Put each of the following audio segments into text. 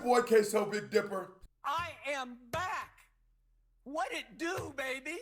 boy Queso Big Dipper. I am back. What it do, baby?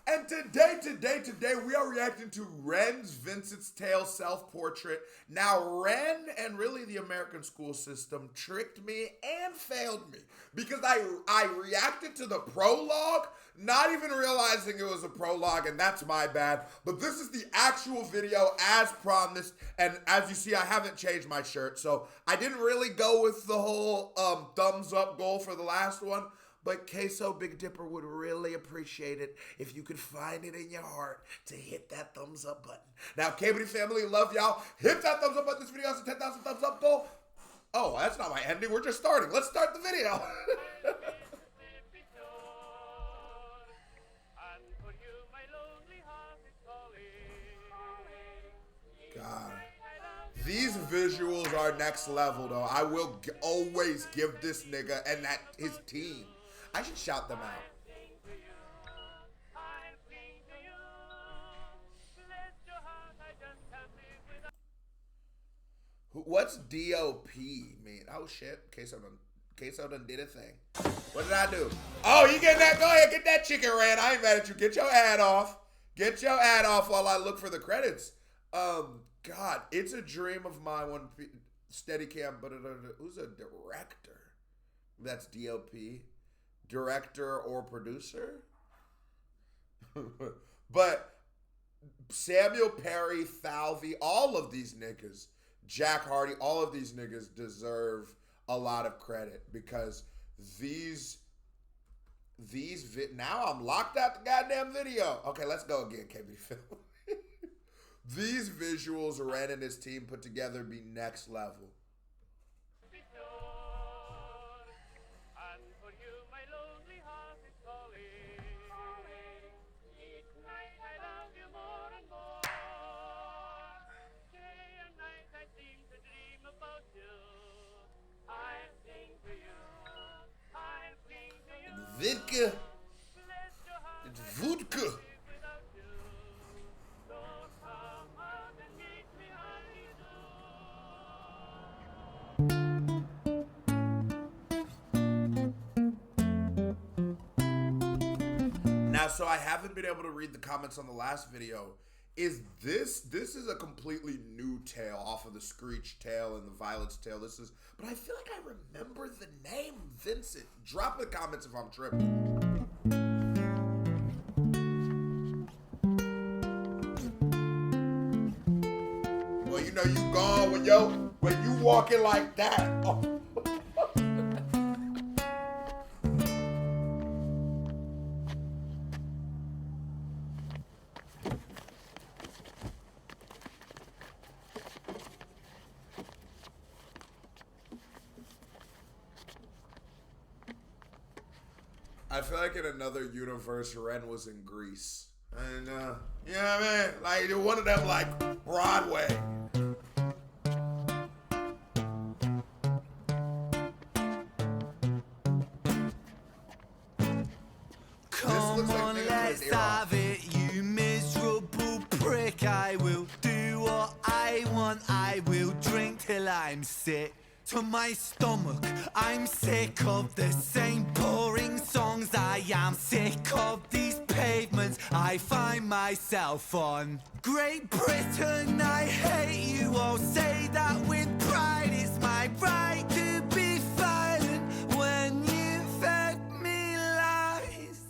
And today, we are reacting to Ren's Vincent's Tale self-portrait. Now, Ren and really the American school system tricked me and failed me because I reacted to the prologue, not even realizing it was a prologue, and that's my bad. But this is the actual video as promised, and as you see, I haven't changed my shirt, so I didn't really go with the whole thumbs up goal for the last one. But Queso Big Dipper would really appreciate it if you could find it in your heart to hit that thumbs up button. Now, KBD family, love y'all. Hit that thumbs up button. This video has a 10,000 thumbs up goal. Oh, that's not my ending. We're just starting. Let's start the video. God. These visuals are next level, though. I will always give this nigga and his team. I should shout them out. What's DOP mean? Oh shit, Queso done did a thing. What did I do? Oh, you getting that? Go ahead, get that chicken ran. I ain't mad at you. Get your ad off. Get your ad off while I look for the credits. God, it's a dream of mine when Steadicam, but who's a director? That's DOP. Director or producer? But Samuel Perry, Falvey, all of these niggas, Jack Hardy, all of these niggas deserve a lot of credit because now I'm locked out the goddamn video. Okay, let's go again, KB Film. These visuals Ren and his team put together be next level. Vodka. It's vodka. Now, so I haven't been able to read the comments on the last video. This is a completely new tale off of the Screech tale and the Violet's tale. But I feel like I remember the name Vincent. Drop in the comments if I'm tripping. Well, you know you gone when you walking like that. Oh. I feel like in another universe, Ren was in Greece. And, you know what I mean? Like, one of them, like, Broadway. Come on, let's have it, you miserable prick. I will do what I want. I will drink till I'm sick to my stomach. I'm sick of the same boring songs. I am sick of these pavements I find myself on. Great Britain, I hate you all. Say that with pride. It's my right to be violent when you fed me lies.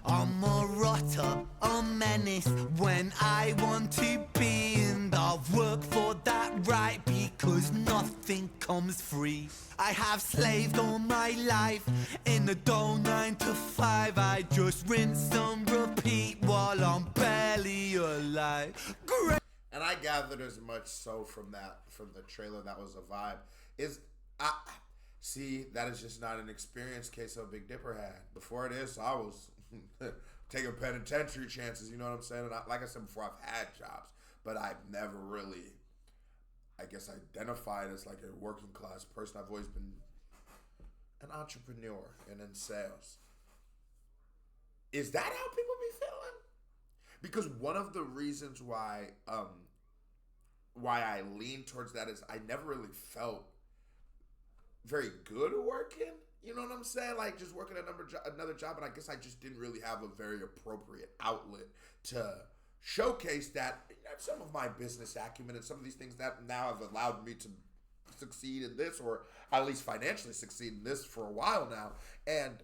I'm a rotter, a menace when I want to be, and I'll work for that right because nothing comes free. I have slaved all my life in a dull 9 to 5. I just rinse and repeat while I'm barely alive. Great. And I gathered as much so from the trailer that was a vibe. See, that is just not an experience Queso Big Dipper had. Before this, I was taking penitentiary chances, you know what I'm saying? And like I said before, I've had jobs, but I've never really, I guess, identified as like a working class person. I've always been an entrepreneur and in sales. Is that how people be feeling? Because one of the reasons why I lean towards that is I never really felt very good at working. You know what I'm saying? Like just working another job, and I guess I just didn't really have a very appropriate outlet to showcase that some of my business acumen and some of these things that now have allowed me to succeed in this, or at least financially succeed in this for a while now. And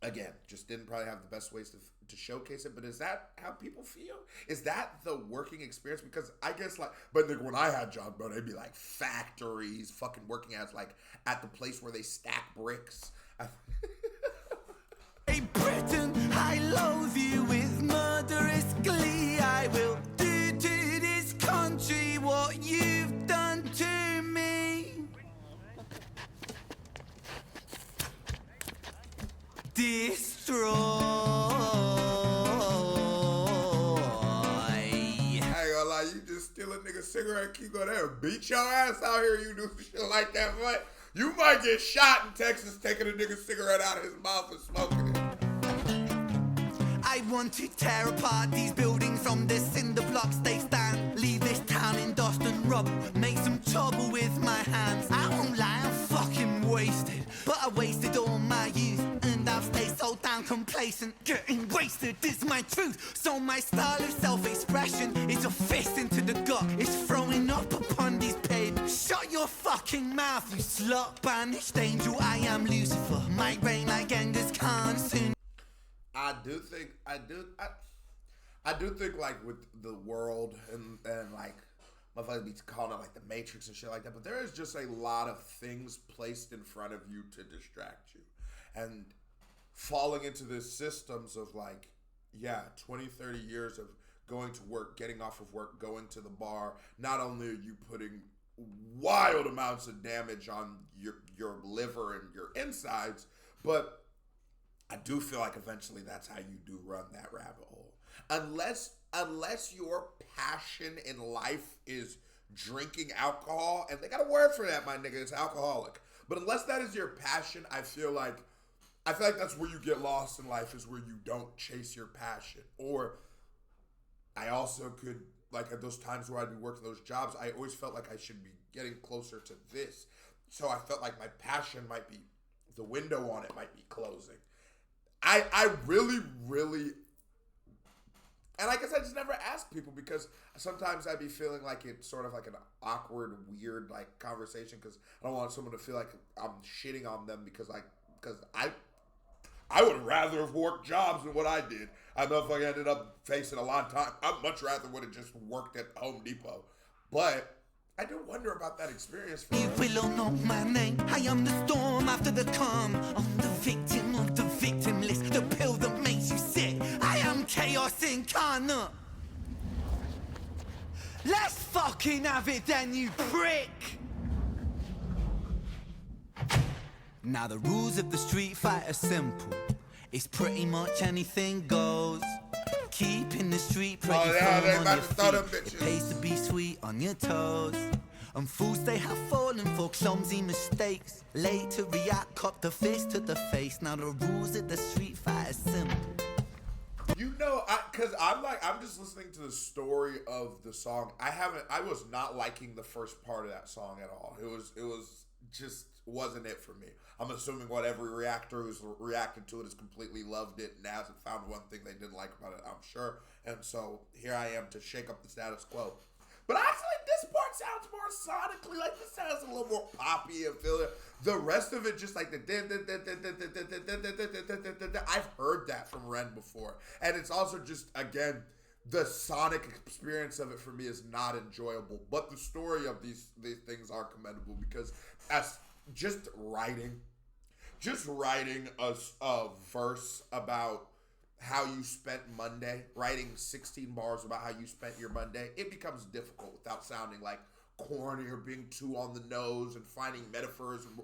again, just didn't probably have the best ways to showcase it. But is that how people feel? Is that the working experience? Because I guess but when I had jobs, bro, they'd be like factories, fucking working as like at the place where they stack bricks. Hey Britain, I loathe you with murderous glee. I will do to this country what you've done to me. Destroy. I ain't gonna lie, you just steal a nigga cigarette, keep going there, beat your ass out here. You do shit like that, but you might get shot in Texas taking a nigga cigarette out of his mouth and smoking it. I want to tear apart these buildings from the cinder blocks they stand. Leave this town in dust and rubble. Make some trouble with my hands. I won't lie, I'm fucking wasted. But I wasted all my youth, and I've stayed so damn complacent. Getting wasted is my truth. So my style of self-expression is a fist into the gut. It's throwing up upon these pavements. Shut your fucking mouth, you slut. Banished angel, I am Lucifer. My reign like Genghis Khan soon. I do think like with the world and like motherfuckers be calling it like the Matrix and shit like that, but there is just a lot of things placed in front of you to distract you. And falling into the systems of like, 20, 30 years of going to work, getting off of work, going to the bar, not only are you putting wild amounts of damage on your liver and your insides, but I do feel like eventually that's how you do run that rabbit hole. Unless your passion in life is drinking alcohol, and they got a word for that, my nigga, it's alcoholic. But unless that is your passion, I feel like that's where you get lost in life, is where you don't chase your passion. Or I also could, like at those times where I'd be working those jobs, I always felt like I should be getting closer to this. So I felt like my passion might be, the window on it might be closing. I really, and I guess I just never ask people, because sometimes I'd be feeling like it's sort of like an awkward, weird like conversation, because I don't want someone to feel like I'm shitting on them because I would rather have worked jobs than what I did. I motherfucking ended up facing a lot of time. I'd much rather would have just worked at Home Depot. But I do wonder about that experience. You will all know my name. I am the storm after the calm. I'm the victim of the victim list, the pill that makes you sick. I am chaos incarnate. Let's fucking have it then, you prick. Now the rules of the street fight are simple. It's pretty much anything goes. Keeping the street pretty firm on your feet. It pays to be sweet on your toes. And fools, they have fallen for clumsy mistakes. Late to react, cop the fist to the face. Now the rules of the street fight are simple. You know, because I'm just listening to the story of the song. I was not liking the first part of that song at all. It was just wasn't it for me. I'm assuming what every reactor who's reacted to it has completely loved it and hasn't found one thing they didn't like about it, I'm sure. And so here I am to shake up the status quo. But I feel like this part sounds more sonically, like this sounds a little more poppy and feel it. The rest of it just like the I've heard that from Ren before. And it's also just, again, the sonic experience of it for me is not enjoyable. But the story of these things are commendable, because as just writing a verse about how you spent Monday, writing 16 bars about how you spent your Monday, it becomes difficult without sounding like corny or being too on the nose, and finding metaphors and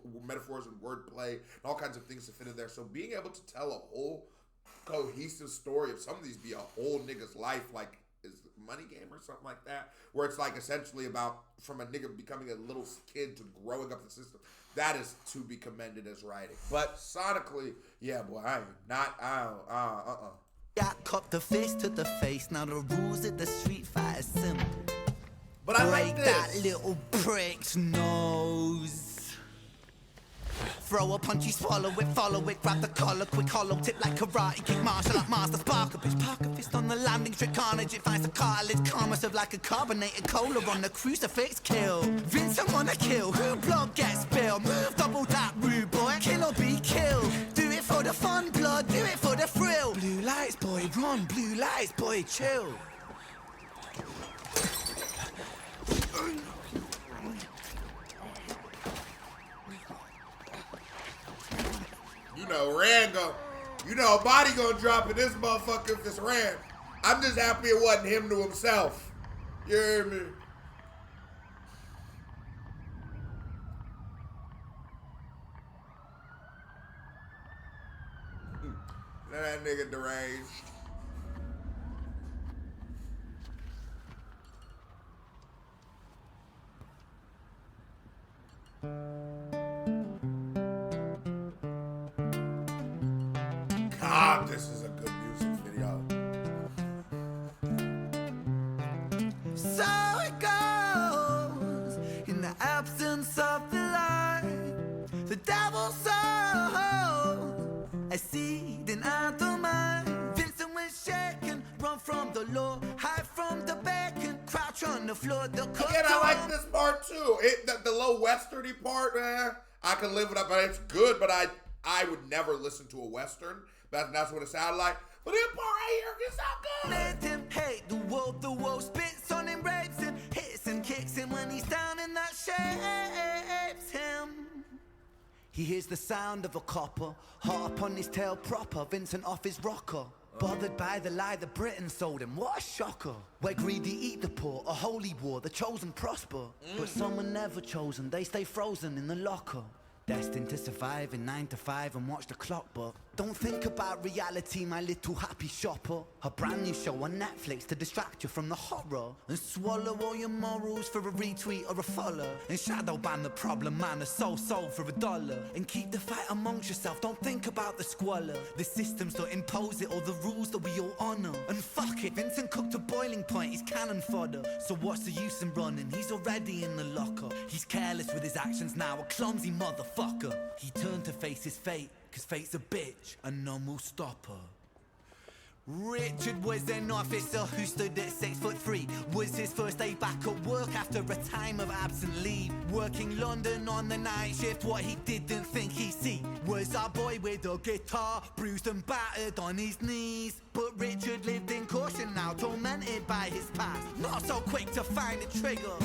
wordplay and all kinds of things to fit in there. So being able to tell a whole cohesive story of some of these be a whole nigga's life, like is Money Game or something like that, where it's like essentially about from a nigga becoming a little kid to growing up in the system. That is to be commended as writing. But sonically, yeah, boy, Got cop the fist to the face. Now the rules of the street fight is simple. But I like break this. That little prick's nose. throw a punch, you swallow it, follow it, grab the collar, quick hollow tip like karate kick, martial art master, spark a bitch, park a fist on the landing strip, carnage, it finds the cartilage, karma serve like a carbonated cola on the crucifix, kill. Vincent wanna kill, who blood gets spilled, move double that rude boy, kill or be killed. Do it for the fun, blood, do it for the thrill. Blue lights, boy, run, blue lights, boy, chill. You know, a body gonna drop in this motherfucker if it's Rand. I'm just happy it wasn't him to himself. You hear me? That nigga deranged. God, this is a good music video. So it goes, in the absence of the light, the devil sows a seed in the mind. Vincent was shaken, run from the law, hide from the bacon, crouch on the floor. Again, I like this part too. The low westerny part, man. I can live with it, but it's good. But I would never listen to a western. That's what it sounded like. But this part right here gets out good. Let him hate the wolf spits on him, rapes him, hits and kicks him when he's down, and that shapes him. He hears the sound of a copper, hot up on his tail proper, Vincent off his rocker. Bothered by the lie that Britain sold him, what a shocker. Where greedy eat the poor, a holy war, the chosen prosper. But some are never chosen, they stay frozen in the locker. Destined to survive in 9 to 5 and watch the clock, but don't think about reality, my little happy shopper. A brand new show on Netflix to distract you from the horror, and swallow all your morals for a retweet or a follow, and shadow ban the problem man, a soul for $1, and keep the fight amongst yourself, don't think about the squalor. The systems don't impose it or the rules that we all honor, and fuck it, Vincent cooked to boiling point, he's cannon fodder. So what's the use in running, he's already in the locker. He's careless with his actions now, a clumsy motherfucker. He turned to face his fate, cause fate's a bitch and none will stop her. Richard was an officer who stood at 6'3", was his first day back at work after a time of absent leave. Working London on the night shift, what he didn't think he'd see was a boy with a guitar, bruised and battered on his knees. But Richard lived in caution now, tormented by his past. Not so quick to find a trigger,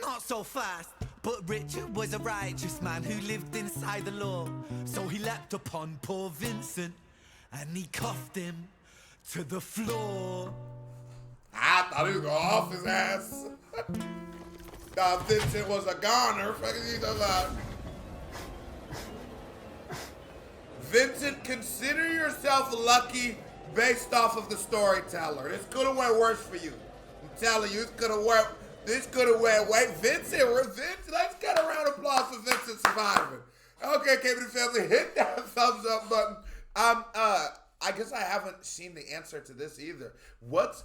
not so fast. But Richard was a righteous man who lived inside the law. So he leapt upon poor Vincent and he cuffed him to the floor. I thought he was going off his ass. Nah, Vincent was a goner. Fucking he's alive. Vincent, consider yourself lucky based off of the storyteller. This could have went worse for you. I'm telling you, this could have went way. Vincent, let's get a round of applause for Vincent surviving. Okay, KB family, hit that thumbs up button. I guess I haven't seen the answer to this either.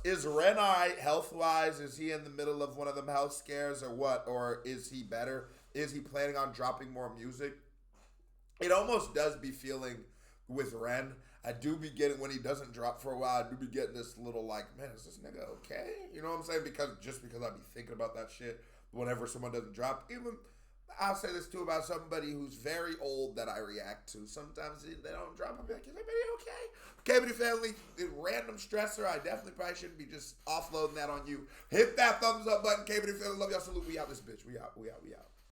Is Renai health-wise? Is he in the middle of one of them health scares or what? Or is he better? Is he planning on dropping more music? It almost does be feeling with Ren. I do be getting, when he doesn't drop for a while, I do be getting this little like, man, is this nigga okay? You know what I'm saying? Because I be thinking about that shit whenever someone doesn't drop. Even, I'll say this too about somebody who's very old that I react to. Sometimes they don't drop. I'll be like, is everybody okay? KB family, random stressor. I definitely probably shouldn't be just offloading that on you. Hit that thumbs up button. KB family, love y'all. Salute. We out this bitch. We out.